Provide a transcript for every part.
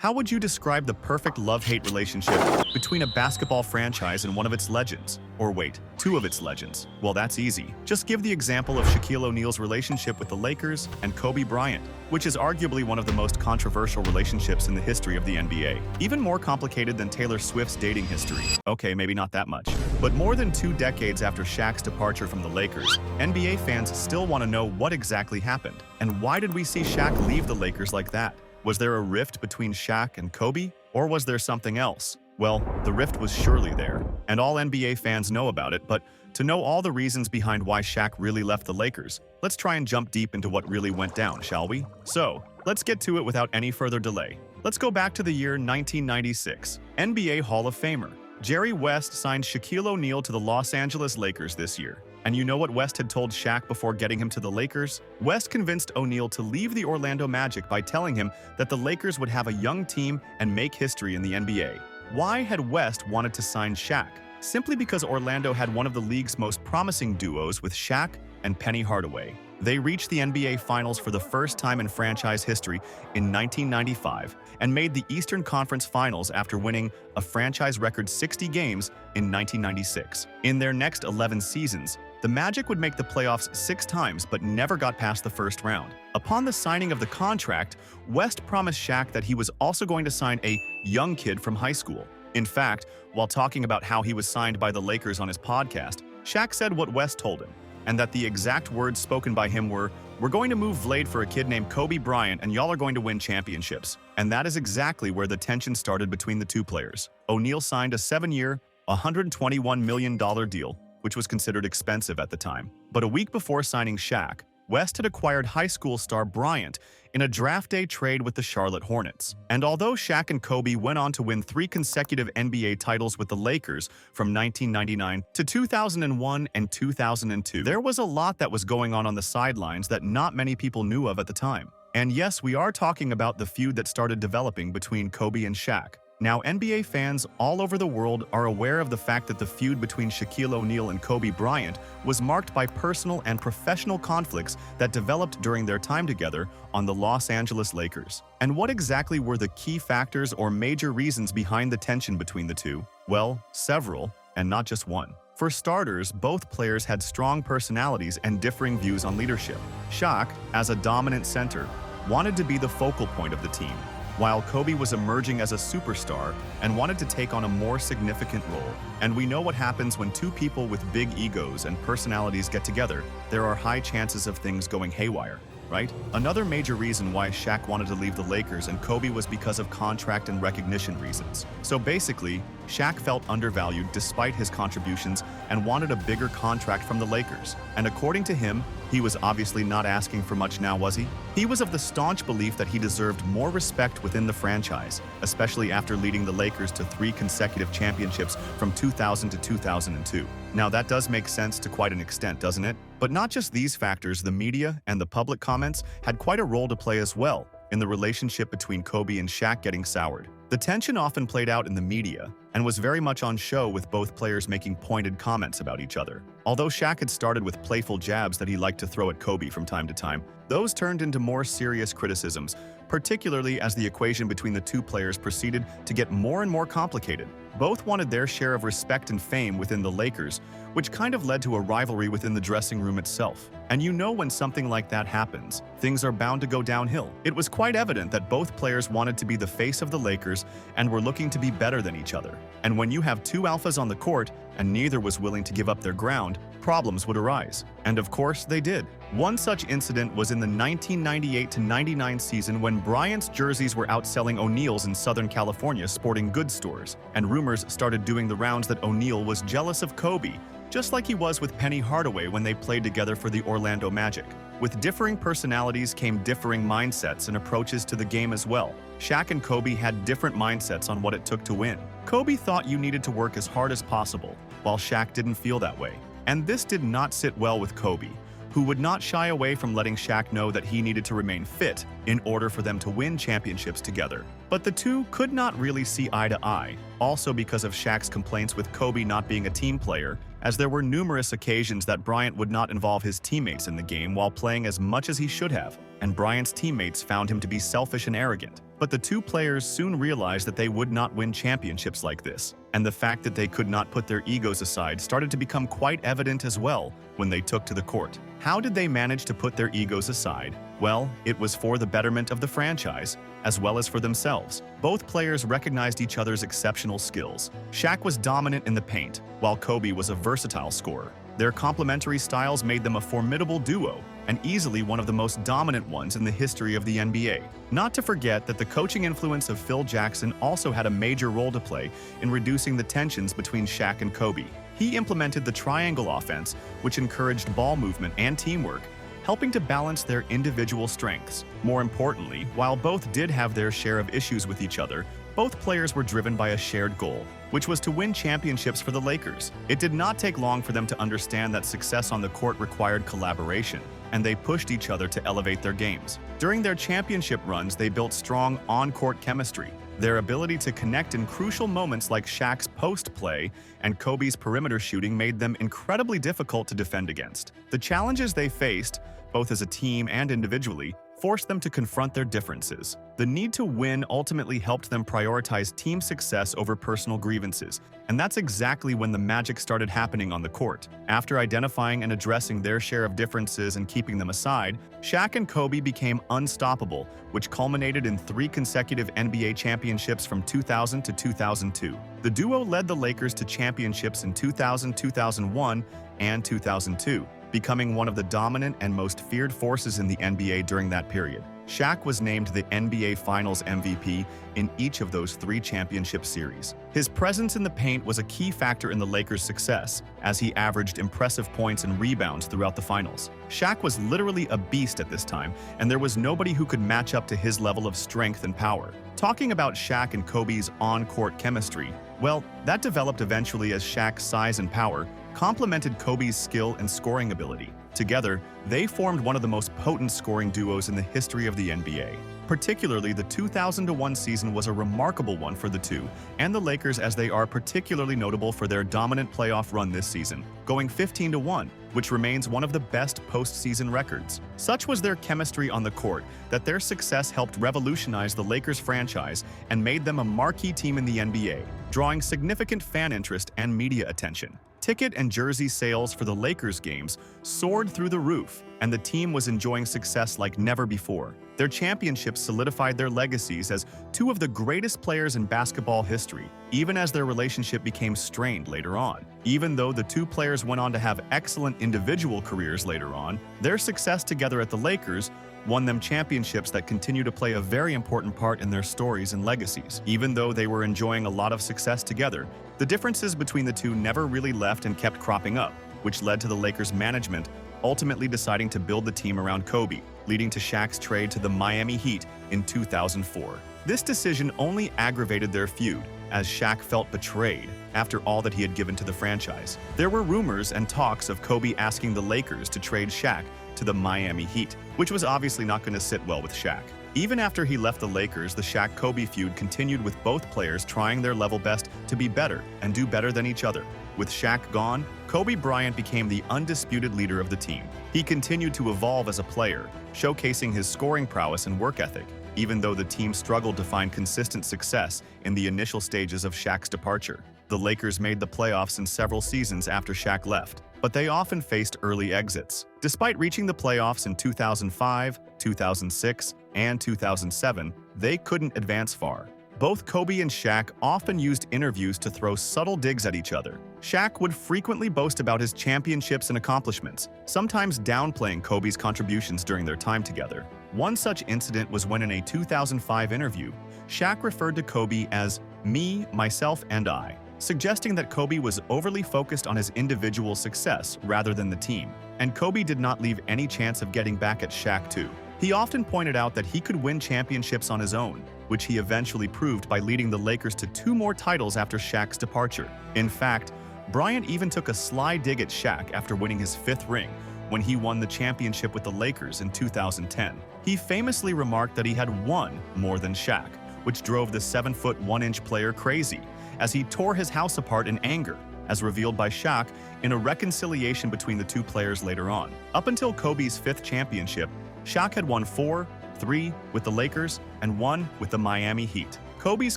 How would you describe the perfect love-hate relationship between a basketball franchise and one of its legends? Or wait, two of its legends? Well, that's easy. Just give the example of Shaquille O'Neal's relationship with the Lakers and Kobe Bryant, which is arguably one of the most controversial relationships in the history of the NBA. Even more complicated than Taylor Swift's dating history. Okay, maybe not that much. But more than 2 decades after Shaq's departure from the Lakers, NBA fans still want to know what exactly happened. And why did we see Shaq leave the Lakers like that? Was there a rift between Shaq and Kobe? Or was there something else? Well, the rift was surely there, and all NBA fans know about it, but to know all the reasons behind why Shaq really left the Lakers, let's try and jump deep into what really went down, shall we? So, let's get to it without any further delay. Let's go back to the year 1996. NBA Hall of Famer Jerry West signed Shaquille O'Neal to the Los Angeles Lakers this year. And you know what West had told Shaq before getting him to the Lakers? West convinced O'Neal to leave the Orlando Magic by telling him that the Lakers would have a young team and make history in the NBA. Why had West wanted to sign Shaq? Simply because Orlando had one of the league's most promising duos with Shaq and Penny Hardaway. They reached the NBA Finals for the first time in franchise history in 1995 and made the Eastern Conference Finals after winning a franchise record 60 games in 1996. In their next 11 seasons, the Magic would make the playoffs 6 times but never got past the first round. Upon the signing of the contract, West promised Shaq that he was also going to sign a young kid from high school. In fact, while talking about how he was signed by the Lakers on his podcast, Shaq said what West told him, and that the exact words spoken by him were, "We're going to move Vlade for a kid named Kobe Bryant and y'all are going to win championships." And that is exactly where the tension started between the two players. O'Neal signed a 7-year, $121 million deal, which was considered expensive at the time. But a week before signing Shaq, West had acquired high school star Bryant in a draft day trade with the Charlotte Hornets. And although Shaq and Kobe went on to win 3 consecutive NBA titles with the Lakers from 1999 to 2001 and 2002, there was a lot that was going on the sidelines that not many people knew of at the time. And yes, we are talking about the feud that started developing between Kobe and Shaq. Now, NBA fans all over the world are aware of the fact that the feud between Shaquille O'Neal and Kobe Bryant was marked by personal and professional conflicts that developed during their time together on the Los Angeles Lakers. And what exactly were the key factors or major reasons behind the tension between the two? Well, several, and not just one. For starters, both players had strong personalities and differing views on leadership. Shaq, as a dominant center, wanted to be the focal point of the team, while Kobe was emerging as a superstar and wanted to take on a more significant role. And we know what happens when two people with big egos and personalities get together. There are high chances of things going haywire, right? Another major reason why Shaq wanted to leave the Lakers and Kobe was because of contract and recognition reasons. So basically, Shaq felt undervalued despite his contributions and wanted a bigger contract from the Lakers. And according to him, he was obviously not asking for much now, was he? He was of the staunch belief that he deserved more respect within the franchise, especially after leading the Lakers to 3 consecutive championships from 2000 to 2002. Now that does make sense to quite an extent, doesn't it? But not just these factors, the media and the public comments had quite a role to play as well in the relationship between Kobe and Shaq getting soured. The tension often played out in the media and was very much on show, with both players making pointed comments about each other. Although Shaq had started with playful jabs that he liked to throw at Kobe from time to time, those turned into more serious criticisms, particularly as the equation between the two players proceeded to get more and more complicated. Both wanted their share of respect and fame within the Lakers, which kind of led to a rivalry within the dressing room itself. And you know, when something like that happens, things are bound to go downhill. It was quite evident that both players wanted to be the face of the Lakers and were looking to be better than each other. And when you have 2 alphas on the court and neither was willing to give up their ground, problems would arise. And of course, they did. One such incident was in the 1998-99 season when Bryant's jerseys were outselling O'Neal's in Southern California sporting goods stores, and rumors started doing the rounds that O'Neal was jealous of Kobe, just like he was with Penny Hardaway when they played together for the Orlando Magic. With differing personalities came differing mindsets and approaches to the game as well. Shaq and Kobe had different mindsets on what it took to win. Kobe thought you needed to work as hard as possible, while Shaq didn't feel that way. And this did not sit well with Kobe, who would not shy away from letting Shaq know that he needed to remain fit in order for them to win championships together. But the two could not really see eye to eye, also because of Shaq's complaints with Kobe not being a team player, as there were numerous occasions that Bryant would not involve his teammates in the game while playing as much as he should have, and Bryant's teammates found him to be selfish and arrogant. But the two players soon realized that they would not win championships like this, and the fact that they could not put their egos aside started to become quite evident as well when they took to the court. How did they manage to put their egos aside? Well, it was for the betterment of the franchise, as well as for themselves. Both players recognized each other's exceptional skills. Shaq was dominant in the paint, while Kobe was a versatile scorer. Their complementary styles made them a formidable duo, and easily one of the most dominant ones in the history of the NBA. Not to forget that the coaching influence of Phil Jackson also had a major role to play in reducing the tensions between Shaq and Kobe. He implemented the triangle offense, which encouraged ball movement and teamwork, helping to balance their individual strengths. More importantly, while both did have their share of issues with each other, both players were driven by a shared goal, which was to win championships for the Lakers. It did not take long for them to understand that success on the court required collaboration, and they pushed each other to elevate their games. During their championship runs, they built strong on-court chemistry. Their ability to connect in crucial moments like Shaq's post play and Kobe's perimeter shooting made them incredibly difficult to defend against. The challenges they faced, both as a team and individually, forced them to confront their differences. The need to win ultimately helped them prioritize team success over personal grievances, and that's exactly when the magic started happening on the court. After identifying and addressing their share of differences and keeping them aside, Shaq and Kobe became unstoppable, which culminated in 3 consecutive NBA championships from 2000 to 2002. The duo led the Lakers to championships in 2000, 2001, and 2002. Becoming one of the dominant and most feared forces in the NBA during that period. Shaq was named the NBA Finals MVP in each of those 3 championship series. His presence in the paint was a key factor in the Lakers' success, as he averaged impressive points and rebounds throughout the finals. Shaq was literally a beast at this time, and there was nobody who could match up to his level of strength and power. Talking about Shaq and Kobe's on-court chemistry, well, that developed eventually as Shaq's size and power complemented Kobe's skill and scoring ability. Together, they formed one of the most potent scoring duos in the history of the NBA. Particularly, the 2001 season was a remarkable one for the two, and the Lakers, as they are particularly notable for their dominant playoff run this season, going 15-1, which remains one of the best postseason records. Such was their chemistry on the court that their success helped revolutionize the Lakers franchise and made them a marquee team in the NBA, drawing significant fan interest and media attention. Ticket and jersey sales for the Lakers games soared through the roof, and the team was enjoying success like never before. Their championships solidified their legacies as 2 of the greatest players in basketball history, even as their relationship became strained later on. Even though the 2 players went on to have excellent individual careers later on, their success together at the Lakers won them championships that continue to play a very important part in their stories and legacies. Even though they were enjoying a lot of success together, the differences between the 2 never really left and kept cropping up, which led to the Lakers' management ultimately deciding to build the team around Kobe, leading to Shaq's trade to the Miami Heat in 2004. This decision only aggravated their feud, as Shaq felt betrayed after all that he had given to the franchise. There were rumors and talks of Kobe asking the Lakers to trade Shaq to the Miami Heat, which was obviously not going to sit well with Shaq. Even after he left the Lakers, the Shaq-Kobe feud continued with both players trying their level best to be better and do better than each other. With Shaq gone, Kobe Bryant became the undisputed leader of the team. He continued to evolve as a player, showcasing his scoring prowess and work ethic, even though the team struggled to find consistent success in the initial stages of Shaq's departure. The Lakers made the playoffs in several seasons after Shaq left, but they often faced early exits. Despite reaching the playoffs in 2005, 2006, and 2007, they couldn't advance far. Both Kobe and Shaq often used interviews to throw subtle digs at each other. Shaq would frequently boast about his championships and accomplishments, sometimes downplaying Kobe's contributions during their time together. One such incident was when in a 2005 interview, Shaq referred to Kobe as me, myself, and I, suggesting that Kobe was overly focused on his individual success rather than the team. And Kobe did not leave any chance of getting back at Shaq too. He often pointed out that he could win championships on his own, which he eventually proved by leading the Lakers to 2 more titles after Shaq's departure. In fact, Bryant even took a sly dig at Shaq after winning his 5th ring when he won the championship with the Lakers in 2010. He famously remarked that he had won more than Shaq, which drove the 7'1" player crazy, as he tore his house apart in anger, as revealed by Shaq in a reconciliation between the 2 players later on. Up until Kobe's 5th championship, Shaq had won 4, 3 with the Lakers, and 1 with the Miami Heat. Kobe's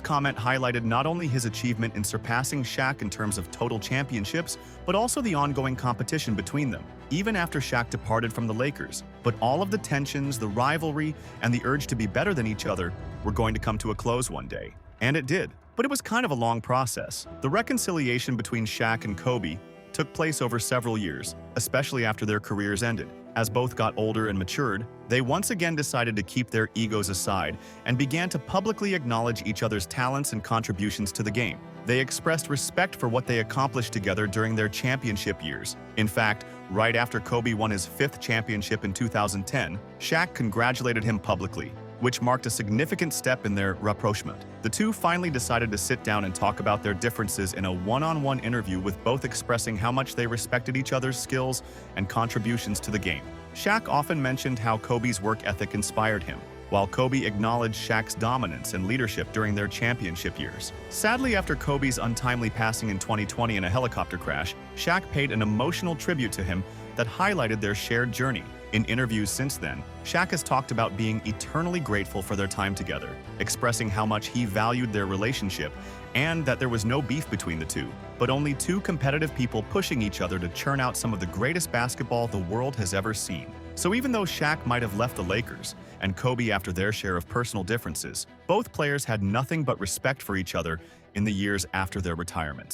comment highlighted not only his achievement in surpassing Shaq in terms of total championships, but also the ongoing competition between them, even after Shaq departed from the Lakers. But all of the tensions, the rivalry, and the urge to be better than each other were going to come to a close one day. And it did. But it was kind of a long process. The reconciliation between Shaq and Kobe took place over several years, especially after their careers ended. As both got older and matured, they once again decided to keep their egos aside and began to publicly acknowledge each other's talents and contributions to the game. They expressed respect for what they accomplished together during their championship years. In fact, right after Kobe won his 5th championship in 2010, Shaq congratulated him publicly, which marked a significant step in their rapprochement. The two finally decided to sit down and talk about their differences in a one-on-one interview, with both expressing how much they respected each other's skills and contributions to the game. Shaq often mentioned how Kobe's work ethic inspired him, while Kobe acknowledged Shaq's dominance and leadership during their championship years. Sadly, after Kobe's untimely passing in 2020 in a helicopter crash, Shaq paid an emotional tribute to him that highlighted their shared journey. In interviews since then, Shaq has talked about being eternally grateful for their time together, expressing how much he valued their relationship and that there was no beef between the two, but only two competitive people pushing each other to churn out some of the greatest basketball the world has ever seen. So even though Shaq might have left the Lakers and Kobe after their share of personal differences, both players had nothing but respect for each other in the years after their retirements.